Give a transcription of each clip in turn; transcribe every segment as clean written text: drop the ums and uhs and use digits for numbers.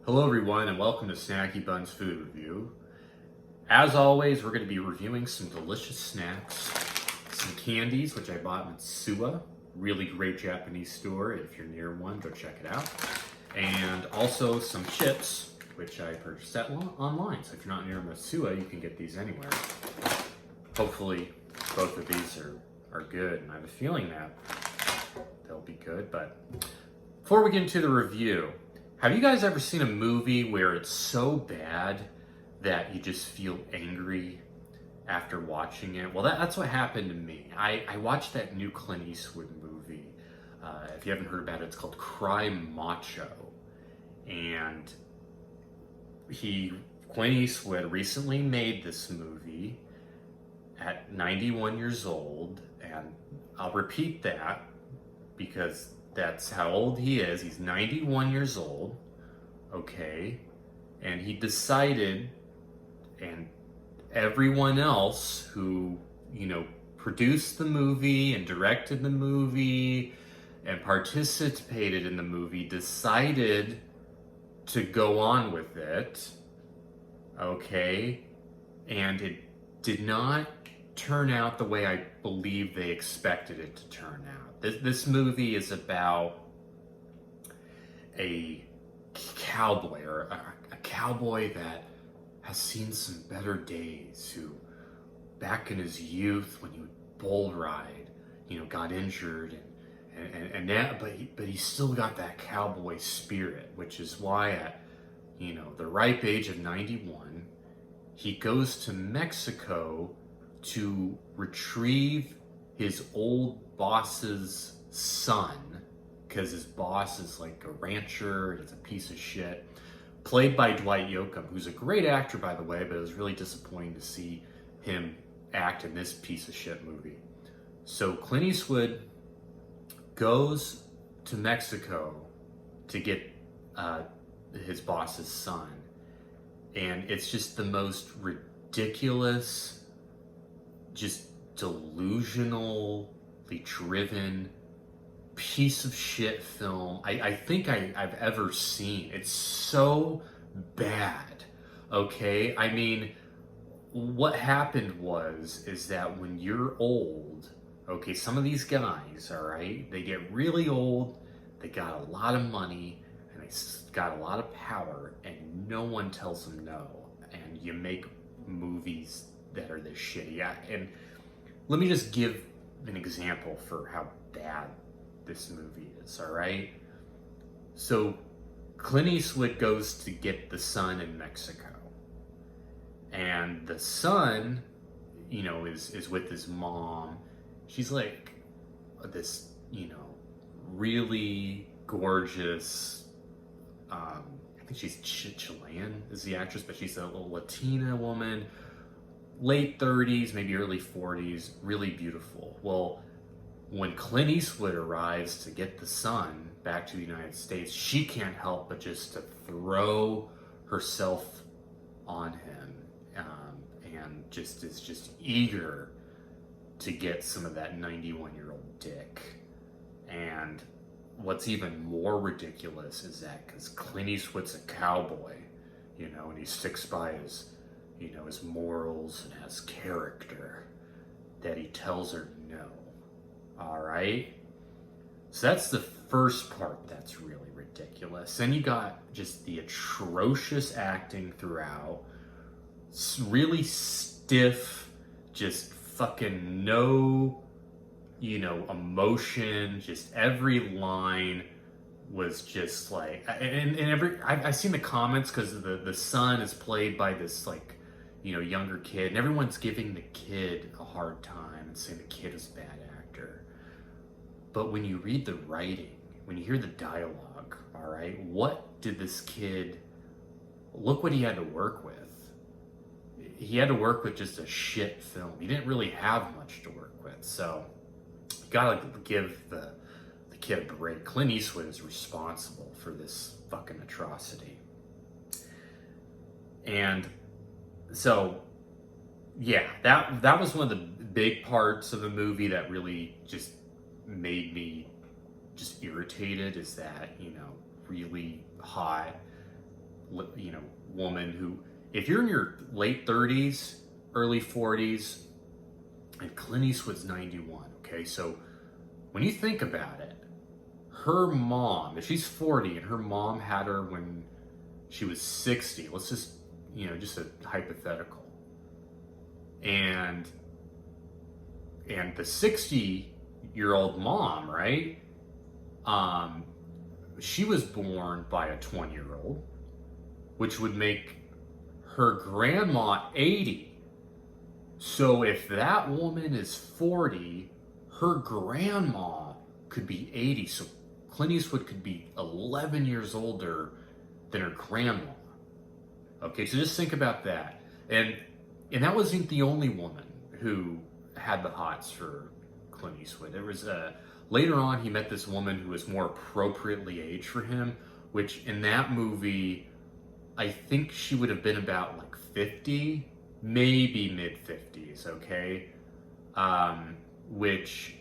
Hello everyone and welcome to Snacky Buns Food Review. As always, we're going to be reviewing some delicious snacks, some candies, which I bought in Suwa, really great Japanese store. If you're near one, go check it out. And also some chips, which I purchased online. So if you're not near Suwa, you can get these anywhere. Hopefully both of these are good, and I have a feeling that they'll be good. But before we get into the review, have you guys ever seen a movie where it's so bad that you just feel angry after watching it? Well, that's what happened to me. I watched that new Clint Eastwood movie. If you haven't heard about it, it's called Macho. And Clint Eastwood recently made this movie at 91 years old. And I'll repeat that because that's how old he is. He's 91 years old, okay? And he decided, and everyone else who, produced the movie and directed the movie and participated in the movie decided to go on with it, okay? And it did not turn out the way I believe they expected it to turn out. This movie is about a cowboy, or a cowboy that has seen some better days, who back in his youth when he would bull ride, got injured, and now, but he still got that cowboy spirit, which is why at the ripe age of 91, he goes to Mexico to retrieve his old boss's son, because his boss is like a rancher and he's a piece of shit, played by Dwight Yoakam, who's a great actor, by the way, but it was really disappointing to see him act in this piece of shit movie. So Clint Eastwood goes to Mexico to get his boss's son, and it's just the most ridiculous, just delusionally driven piece of shit film I think I've ever seen. It's so bad, okay? I mean, what happened is that when you're old, okay, some of these guys, all right, they get really old, they got a lot of money, and they got a lot of power, and no one tells them no, and you make movies that are this shitty. And let me just give an example for how bad this movie is, all right? So Clint Eastwood goes to get the son in Mexico, and the son, is with his mom. She's like this, really gorgeous, I think she's Chilean is the actress, but she's a little Latina woman, late 30s, maybe early 40s, really beautiful. Well, when Clint Eastwood arrives to get the son back to the United States, she can't help but just to throw herself on him, and just is just eager to get some of that 91-year-old dick. And what's even more ridiculous is that because Clint Eastwood's a cowboy, and he sticks by his his morals and has character, that he tells her no. All right? So that's the first part that's really ridiculous. Then you got just the atrocious acting throughout, really stiff, just fucking no, emotion, just every line was just like, and I've seen the comments, because the son is played by this younger kid, and everyone's giving the kid a hard time and saying the kid is a bad actor. But when you read the writing, when you hear the dialogue, all right, what did this kid, look what he had to work with. He had to work with just a shit film. He didn't really have much to work with. So you gotta give the kid a break. Clint Eastwood is responsible for this fucking atrocity. And so, yeah, that was one of the big parts of the movie that really just made me just irritated, is that, really hot woman who, if you're in your late 30s, early 40s, and Clint Eastwood's 91, okay? So when you think about it, her mom, if she's 40 and her mom had her when she was 60, let's just, just a hypothetical. And the 60-year-old mom, right? She was born by a 20-year-old, which would make her grandma 80. So if that woman is 40, her grandma could be 80. So Clint Eastwood could be 11 years older than her grandma. Okay, so just think about that. And that wasn't the only woman who had the hots for Clint Eastwood. There was later on he met this woman who was more appropriately aged for him, which in that movie, I think she would have been about like 50, maybe mid 50s, okay? Which,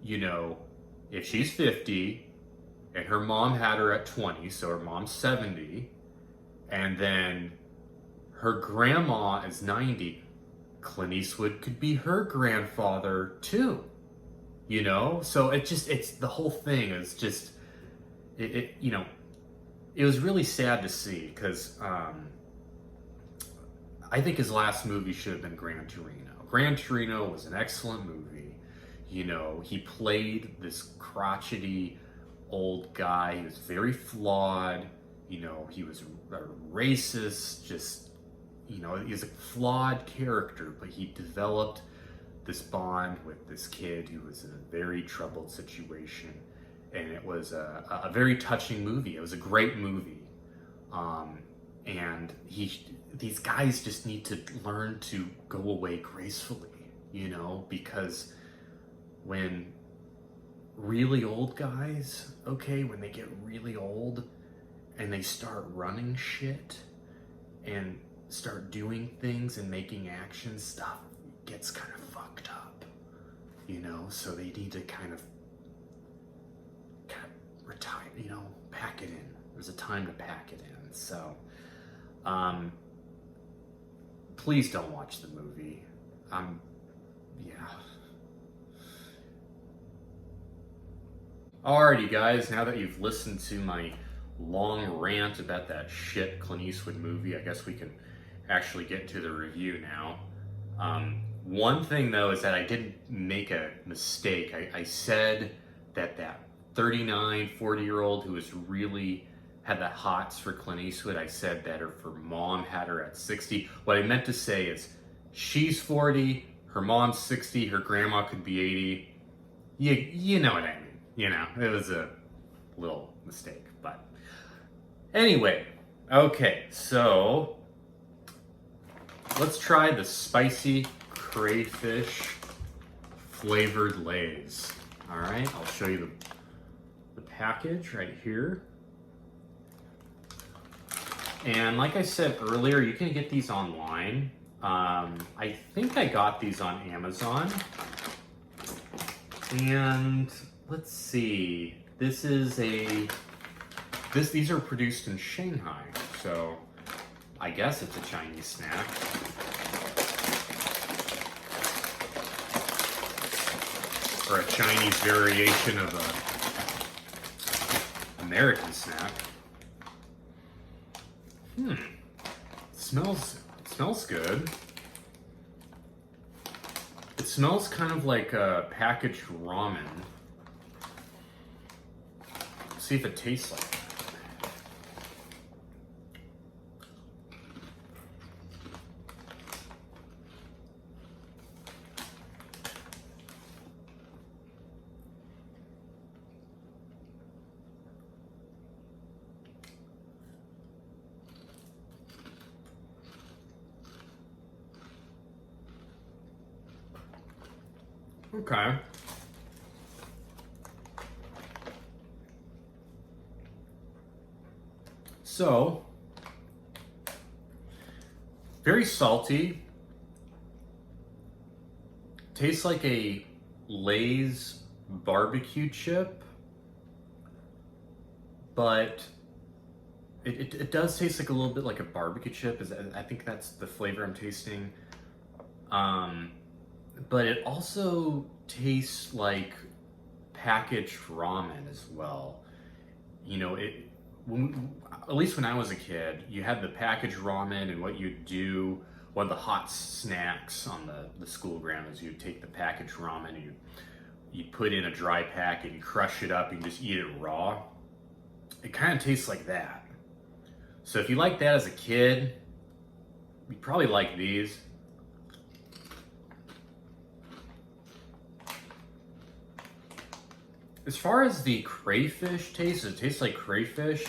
if she's 50 and her mom had her at 20, so her mom's 70, and then her grandma is 90, Clint Eastwood could be her grandfather too, So it's the whole thing is just, it was really sad to see because I think his last movie should have been Gran Torino. Gran Torino was an excellent movie. He played this crotchety old guy. He was very flawed. He was a racist, just, he was a flawed character, but he developed this bond with this kid who was in a very troubled situation. And it was a very touching movie. It was a great movie. And these guys just need to learn to go away gracefully, because when really old guys, okay, when they get really old and they start running shit and start doing things and making actions, stuff gets kind of fucked up, so they need to kind of retire, pack it in. There's a time to pack it in. So please don't watch the movie. Yeah. Alrighty guys, now that you've listened to my long rant about that shit Clint Eastwood movie, I guess we can actually get to the review now. One thing though is that I did make a mistake. I said that 39, 40-year-old who was really had the hots for Clint Eastwood, I said that her mom had her at 60. What I meant to say is she's 40, her mom's 60, her grandma could be 80. You know what I mean. It was a little mistake. But anyway, okay, so let's try the spicy crayfish flavored Lay's. All right, I'll show you the package right here. And like I said earlier, you can get these online. I think I got these on Amazon. And let's see, these are produced in Shanghai, so I guess it's a Chinese snack. Or a Chinese variation of an American snack. Smells good. It smells kind of like a packaged ramen. Let's see if it tastes like it. Okay. So, very salty. Tastes like a Lay's barbecue chip, but it does taste like a little bit like a barbecue chip. I think that's the flavor I'm tasting. But it also tastes like packaged ramen as well. You know, at least when I was a kid, you had the packaged ramen, and what you'd do, one of the hot snacks on the school ground is you'd take the packaged ramen and you'd put in a dry pack and you crush it up and you just eat it raw. It kind of tastes like that. So if you like that as a kid, you probably like these. As far as the crayfish taste, it tastes like crayfish.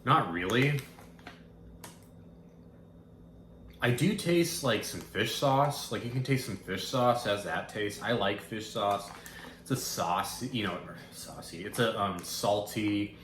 Not really. I do taste like some fish sauce. Like you can taste some fish sauce as that taste. I like fish sauce. It's a sauce, you know, saucy. It's a salty,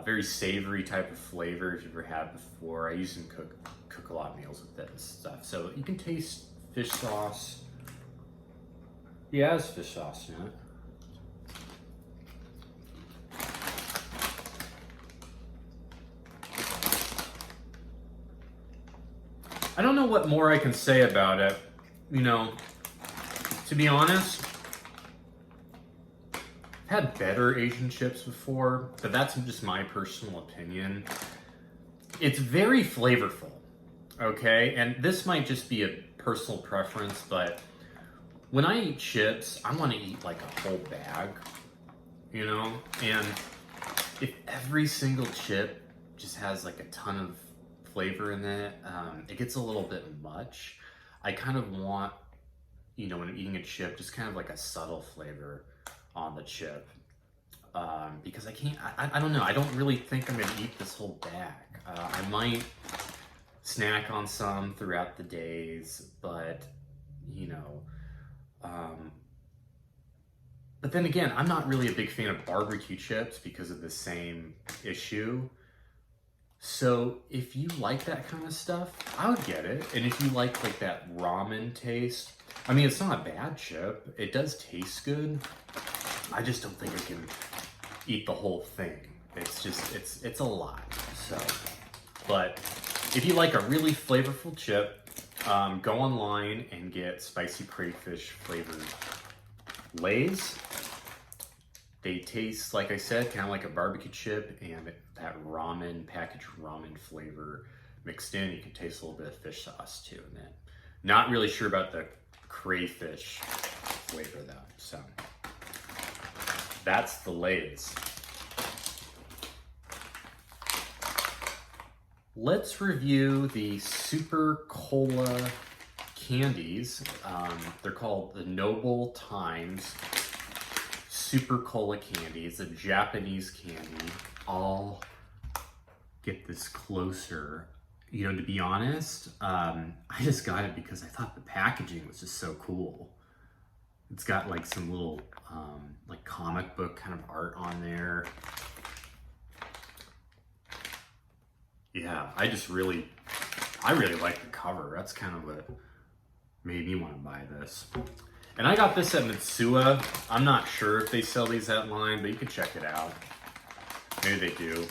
very savory type of flavor if you've ever had before. I used to cook a lot of meals with it and stuff. So you can taste fish sauce. Yeah, it has fish sauce in it. I don't know what more I can say about it. You know, to be honest, I've had better Asian chips before, but that's just my personal opinion. It's very flavorful, okay? And this might just be a personal preference, but when I eat chips, I want to eat like a whole bag, you know? And if every single chip just has like a ton of flavor in it, it gets a little bit much. I kind of want, you know, when I'm eating a chip, just kind of like a subtle flavor on the chip. Because I don't know, I don't really think I'm gonna eat this whole bag. I might snack on some throughout the days, but, you know, but then again, I'm not really a big fan of barbecue chips because of the same issue. So if you like that kind of stuff, I would get it. And if you like that ramen taste, I mean, it's not a bad chip. It does taste good. I just don't think I can eat the whole thing. It's just, it's a lot. So, but if you like a really flavorful chip, go online and get spicy crayfish flavored Lay's. They taste, like I said, kind of like a barbecue chip, and that ramen, packaged ramen flavor mixed in. You can taste a little bit of fish sauce too in it. Not really sure about the crayfish flavor though. So that's the Lay's. Let's review the Super Cola candies. They're called the Nobel Times Super Cola candy. It's a Japanese candy. I'll get this closer. You know, to be honest, I just got it because I thought the packaging was just so cool. It's got like some little like comic book kind of art on there. Yeah, I really like the cover. That's kind of what made me want to buy this. And I got this at Mitsuya. I'm not sure if they sell these at line, but you can check it out. Maybe they do.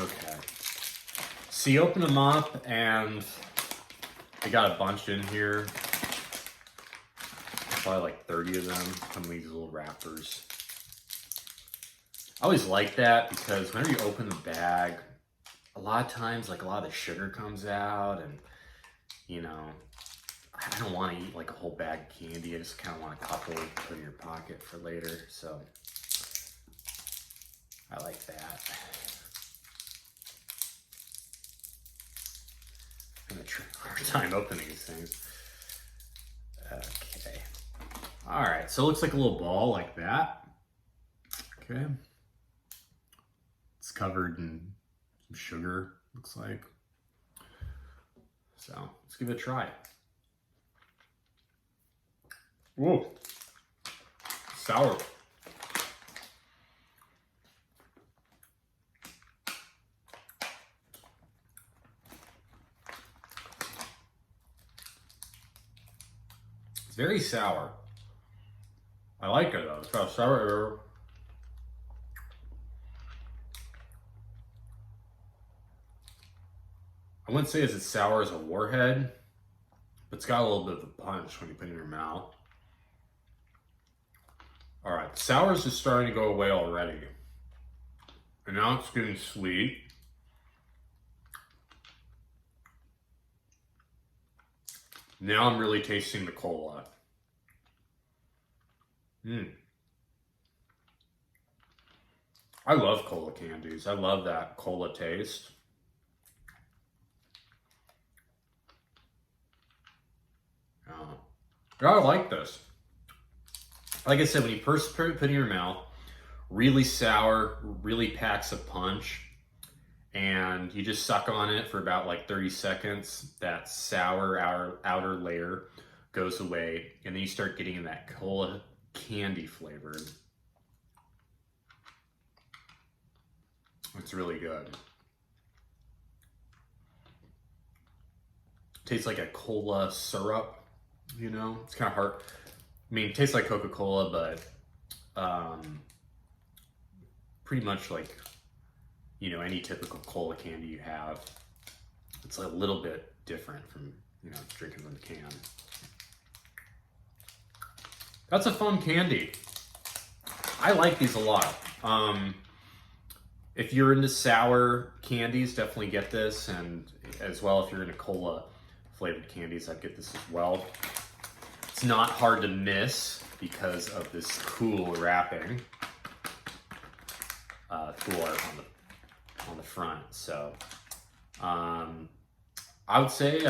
Okay. So you open them up and they got a bunch in here. Probably like 30 of them. Come in these little wrappers. I always like that because whenever you open the bag, a lot of times like a lot of the sugar comes out, and you know, I don't want to eat like a whole bag of candy. I just kind of want a couple to put in your pocket for later. So I like that. I'm gonna try a hard time opening these things. Okay. All right, so it looks like a little ball like that. Okay. It's covered in some sugar, looks like. So let's give it a try. Whoa, sour. It's very sour. I like it though. It's got sour. I wouldn't say it's as sour as a Warhead, but it's got a little bit of a punch when you put it in your mouth. All right, the sour is just starting to go away already. And now it's getting sweet. Now I'm really tasting the cola. I love cola candies. I love that cola taste. Yeah, I like this. Like I said, when you first put it in your mouth, really sour, really packs a punch, and you just suck on it for about like 30 seconds. That sour outer layer goes away, and then you start getting in that cola candy flavor. It's really good. Tastes like a cola syrup, you know? It's kind of hard. I mean, it tastes like Coca-Cola, but pretty much like, you know, any typical cola candy you have. It's a little bit different from, you know, drinking from the can. That's a fun candy. I like these a lot. If you're into sour candies, definitely get this. And as well, if you're into cola flavored candies, I'd get this as well. It's not hard to miss because of this cool wrapping. Cool art on the front. So I would say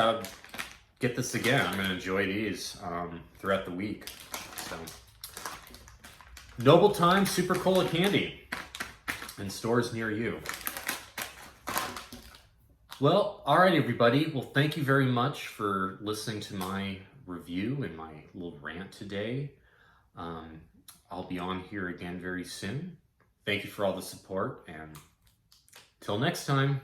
get this again. I'm going to enjoy these throughout the week. So Nobel Time Super Cola Candy in stores near you. Well, all right, everybody. Well, thank you very much for listening to my review and my little rant today. I'll be on here again very soon. Thank you for all the support, and till next time.